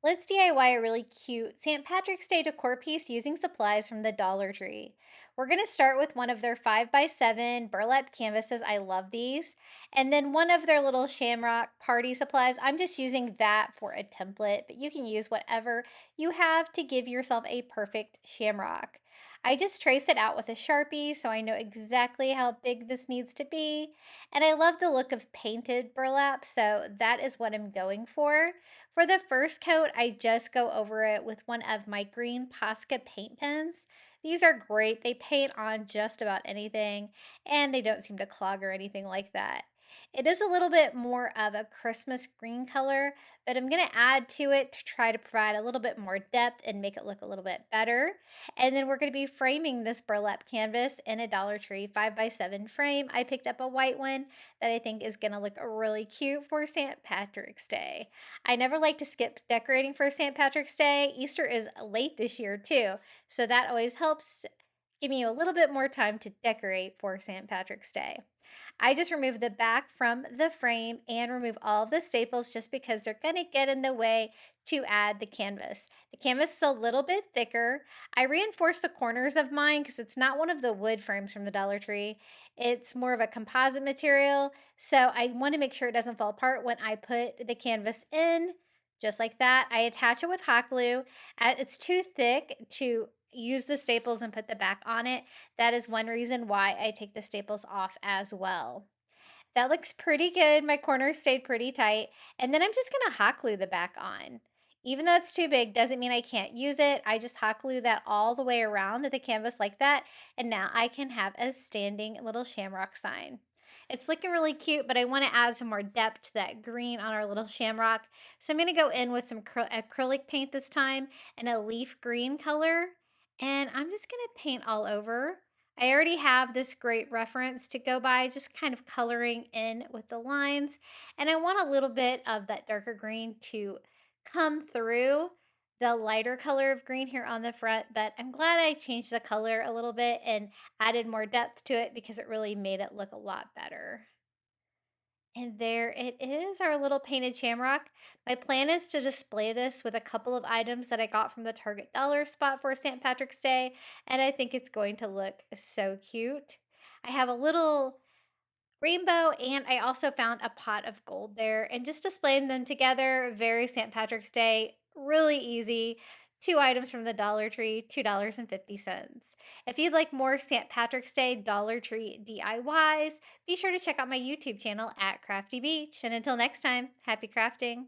Let's DIY a really cute St. Patrick's Day decor piece using supplies from the Dollar Tree. We're going to start with one of their 5x7 burlap canvases. I love these. And then one of their little Shamrock party supplies. I'm just using that for a template, but you can use whatever you have to give yourself a perfect shamrock. I just trace it out with a Sharpie so I know exactly how big this needs to be. And I love the look of painted burlap, so that is what I'm going for. For the first coat, I just go over it with one of my green Posca paint pens. These are great. They paint on just about anything and they don't seem to clog or anything like that. It is a little bit more of a Christmas green color, but I'm going to add to it to try to provide a little bit more depth and make it look a little bit better. And then we're going to be framing this burlap canvas in a Dollar Tree 5x7 frame. I picked up a white one that I think is going to look really cute for St. Patrick's Day. I never like to skip decorating for St. Patrick's Day. Easter is late this year too, so that always helps give me a little bit more time to decorate for St. Patrick's Day. I just remove the back from the frame and remove all of the staples just because they're going to get in the way to add the canvas. The canvas is a little bit thicker. I reinforce the corners of mine because it's not one of the wood frames from the Dollar Tree. It's more of a composite material. So I want to make sure it doesn't fall apart when I put the canvas in. Just like that, I attach it with hot glue. It's too thick to use the staples and put the back on it. That is one reason why I take the staples off as well. That looks pretty good. My corners stayed pretty tight. And then I'm just gonna hot glue the back on. Even though it's too big, doesn't mean I can't use it. I just hot glue that all the way around the canvas like that. And now I can have a standing little shamrock sign. It's looking really cute, but I want to add some more depth to that green on our little shamrock. So I'm going to go in with some acrylic paint this time and a leaf green color. And I'm just going to paint all over. I already have this great reference to go by, just kind of coloring in with the lines. And I want a little bit of that darker green to come through the lighter color of green here on the front, but I'm glad I changed the color a little bit and added more depth to it because it really made it look a lot better. And there it is, our little painted shamrock. My plan is to display this with a couple of items that I got from the Target dollar spot for St. Patrick's Day, and I think it's going to look so cute. I have a little rainbow, and I also found a pot of gold there, and just displaying them together, very St. Patrick's Day, really easy. Two items from the Dollar Tree, $2.50. If you'd like more St. Patrick's Day Dollar Tree DIYs, be sure to check out my YouTube channel at Crafty Beach. And until next time, happy crafting.